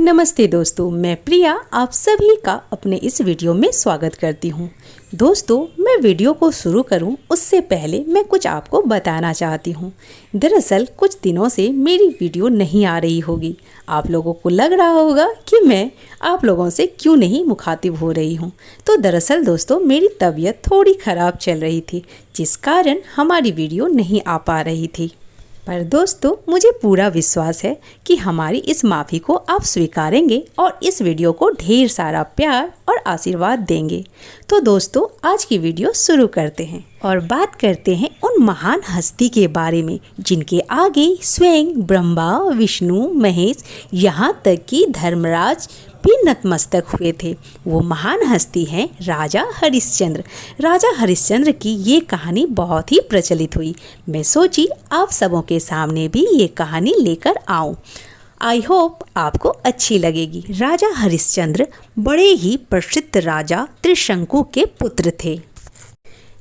नमस्ते दोस्तों, मैं प्रिया आप सभी का अपने इस वीडियो में स्वागत करती हूँ। दोस्तों, मैं वीडियो को शुरू करूँ उससे पहले मैं कुछ आपको बताना चाहती हूँ। दरअसल कुछ दिनों से मेरी वीडियो नहीं आ रही होगी। आप लोगों को लग रहा होगा कि मैं आप लोगों से क्यों नहीं मुखातिब हो रही हूँ। तो दरअसल दोस्तों, मेरी तबीयत थोड़ी ख़राब चल रही थी, जिस कारण हमारी वीडियो नहीं आ पा रही थी। पर दोस्तों, मुझे पूरा विश्वास है कि हमारी इस माफ़ी को आप स्वीकारेंगे और इस वीडियो को ढेर सारा प्यार और आशीर्वाद देंगे। तो दोस्तों, आज की वीडियो शुरू करते हैं और बात करते हैं उन महान हस्ती के बारे में जिनके आगे स्वयं ब्रह्मा, विष्णु, महेश, यहाँ तक कि धर्मराज भी नतमस्तक हुए थे। वो महान हस्ती हैं राजा हरिश्चंद्र। राजा हरिश्चंद्र की ये कहानी बहुत ही प्रचलित हुई। मैं सोची आप सबों के सामने भी ये कहानी लेकर आऊं। आई होप आपको अच्छी लगेगी। राजा हरिश्चंद्र बड़े ही प्रसिद्ध राजा त्रिशंकु के पुत्र थे।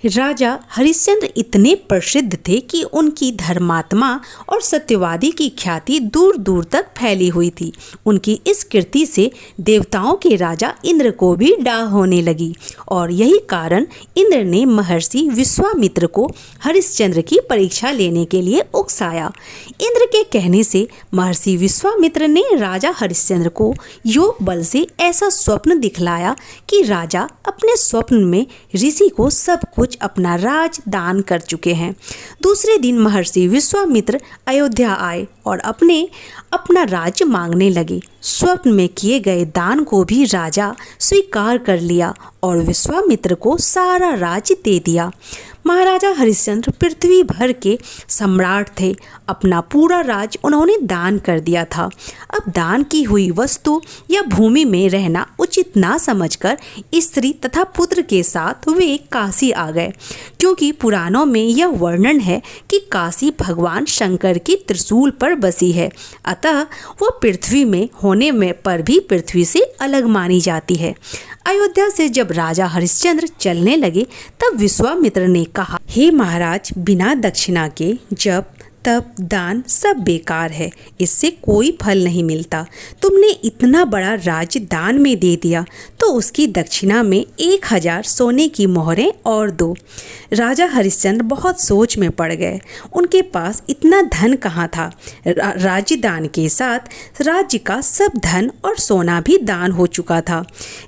राजा हरिश्चंद्र इतने प्रसिद्ध थे कि उनकी धर्मात्मा और सत्यवादी की ख्याति दूर दूर तक फैली हुई थी। उनकी इस कीर्ति से देवताओं के राजा इंद्र को भी डाह होने लगी और यही कारण इंद्र ने महर्षि विश्वामित्र को हरिश्चंद्र की परीक्षा लेने के लिए उकसाया। इंद्र के कहने से महर्षि विश्वामित्र ने राजा हरिश्चंद्र को योग बल से ऐसा स्वप्न दिखलाया कि राजा अपने स्वप्न में ऋषि को सब कुछ अपना राज दान कर चुके हैं। दूसरे दिन महर्षि विश्वामित्र अयोध्या आए और अपना राज्य मांगने लगे। स्वप्न में किए गए दान को भी राजा स्वीकार कर लिया और विश्वामित्र को सारा राज्य दे दिया। महाराजा हरिश्चंद्र पृथ्वी भर के सम्राट थे। अपना पूरा राज्य उन्होंने दान कर दिया था। अब दान की हुई वस्तु या भूमि में रहना उचित ना समझकर स्त्री तथा पुत्र के साथ वे काशी आ गए, क्योंकि पुराणों में यह वर्णन है कि काशी भगवान शंकर की त्रिशूल पर बसी है। अतः वह पृथ्वी में होने में पर भी पृथ्वी से अलग मानी जाती है। अयोध्या से जब राजा हरिश्चंद्र चलने लगे तब विश्वामित्र ने कहा, हे महाराज, बिना दक्षिणा के जप तप दान सब बेकार है, इससे कोई फल नहीं मिलता। तुमने इतना बड़ा राज्य दान में दे दिया तो उसकी दक्षिणा में 1000 सोने की मोहरें और दो। राजा हरिश्चंद्र बहुत सोच में पड़ गए। उनके पास इतना धन कहाँ था। राज्य दान के साथ राज्य का सब धन और सोना भी दान हो चुका था।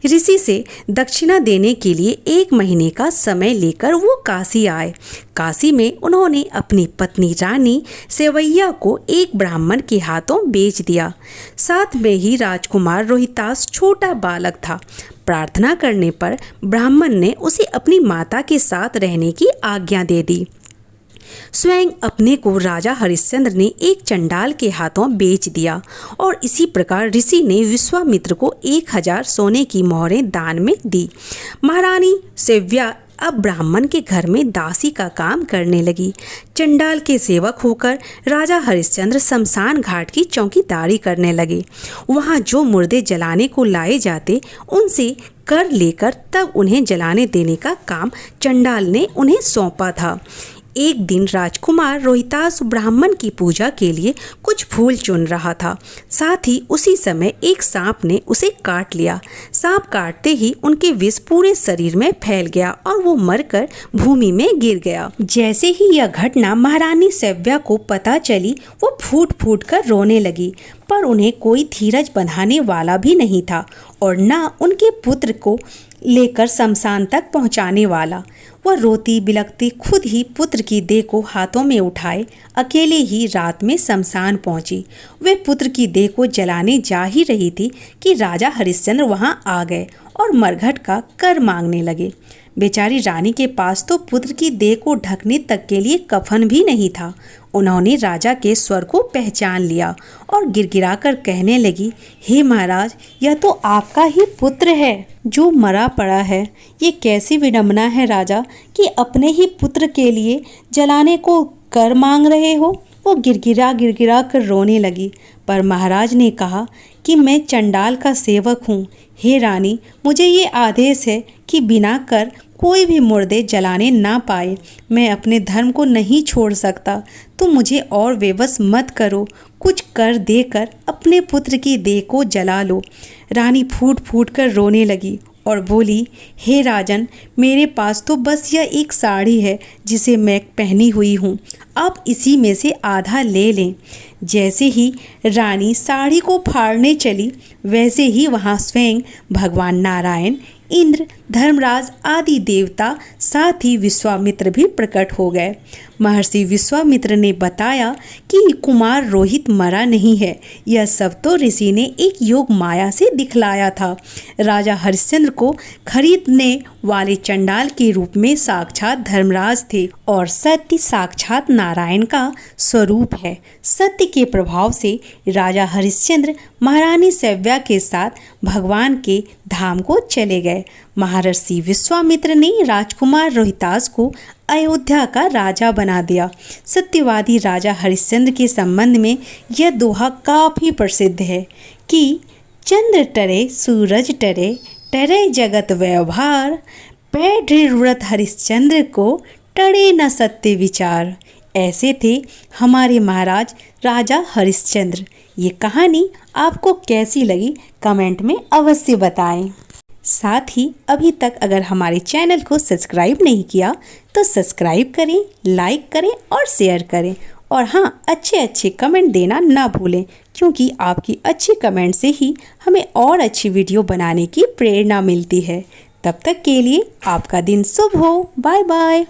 ऋषि से दक्षिणा देने के लिए 1 महीने का समय लेकर वो काशी आए। काशी में उन्होंने अपनी पत्नी रानी सेवैया को एक ब्राह्मण के हाथों बेच दिया। साथ में ही राजकुमार रोहितास छोटा बालक था। प्रार्थना करने पर ब्राह्मण ने उसे अपनी माता के साथ रहने की आज्ञा दे दी। स्वयं अपने को राजा हरिश्चंद्र ने एक चंडाल के हाथों बेच दिया और इसी प्रकार ऋषि ने विश्वामित्र को 1000 सोने की मोहरें दान में दी। महारानी सेव्या अब ब्राह्मण के घर में दासी का काम करने लगी। चंडाल के सेवक होकर राजा हरिश्चंद्र शमशान घाट की चौकीदारी करने लगे। वहाँ जो मुर्दे जलाने को लाए जाते उनसे कर लेकर तब उन्हें जलाने देने का काम चंडाल ने उन्हें सौंपा था। एक दिन राजकुमार रोहितास ब्राह्मण की पूजा के लिए कुछ फूल चुन रहा था। साथ ही उसी समय एक सांप ने उसे काट लिया। सांप काटते ही उनके विष पूरे शरीर में फैल गया और वो मरकर भूमि में गिर गया। जैसे ही यह घटना महारानी सेव्या को पता चली, वो फूट फूट कर रोने लगी, पर उन्हें कोई धीरज बंधाने वाला भी नहीं था और न उनके पुत्र को लेकर शमशान तक पहुंचाने वाला। वह रोती बिलखती खुद ही पुत्र की देह को हाथों में उठाए अकेले ही रात में शमशान पहुंची। वे पुत्र की देह को जलाने जा ही रही थी कि राजा हरिश्चंद्र वहां आ गए और मरघट का कर मांगने लगे। बेचारी रानी के पास तो पुत्र की देह को ढकने तक के लिए कफन भी नहीं था। उन्होंने राजा के स्वर को पहचान लिया और गिड़गिड़ा कर कहने लगी, हे महाराज, यह तो आपका ही पुत्र है जो मरा पड़ा है। ये कैसी विडंबना है राजा कि अपने ही पुत्र के लिए जलाने को कर मांग रहे हो। वो गिड़गिड़ा कर रोने लगी, पर महाराज ने कहा कि मैं चंडाल का सेवक हूँ। हे रानी, मुझे ये आदेश है कि बिना कर कोई भी मुर्दे जलाने ना पाए। मैं अपने धर्म को नहीं छोड़ सकता। तुम मुझे और बेबस मत करो। कुछ कर देकर अपने पुत्र की देह को जला लो। रानी फूट फूट कर रोने लगी और बोली, हे राजन, मेरे पास तो बस यह एक साड़ी है जिसे मैं पहनी हुई हूँ। आप इसी में से आधा ले लें। जैसे ही रानी साड़ी को फाड़ने चली, वैसे ही वहाँ स्वयं भगवान नारायण, इंद्र, धर्मराज आदि देवता, साथ ही विश्वामित्र भी प्रकट हो गए। महर्षि विश्वामित्र ने बताया कि कुमार रोहित मरा नहीं है। यह सब तो ऋषि ने एक योग माया से दिखलाया था। राजा हरिश्चंद्र को खरीदने वाले चंडाल के रूप में साक्षात धर्मराज थे और सत्य साक्षात नारायण का स्वरूप है। सत्य के प्रभाव से राजा हरिश्चंद्र महारानी सव्या के साथ भगवान के धाम को चले गए। महर्षि विश्वामित्र ने राजकुमार रोहितास को अयोध्या का राजा बना दिया। सत्यवादी राजा हरिश्चंद्र के संबंध में यह दोहा काफ़ी प्रसिद्ध है कि चंद्र टरे सूरज टरे, टरे जगत व्यवहार, पैढ़ व्रत हरिश्चंद्र को, टरे न सत्य विचार। ऐसे थे हमारे महाराज राजा हरिश्चंद्र। ये कहानी आपको कैसी लगी कमेंट में अवश्य बताएं। साथ ही अभी तक अगर हमारे चैनल को सब्सक्राइब नहीं किया तो सब्सक्राइब करें, लाइक करें और शेयर करें। और हाँ, अच्छे कमेंट देना ना भूलें, क्योंकि आपकी अच्छी कमेंट से ही हमें और अच्छी वीडियो बनाने की प्रेरणा मिलती है। तब तक के लिए आपका दिन शुभ हो। Bye bye.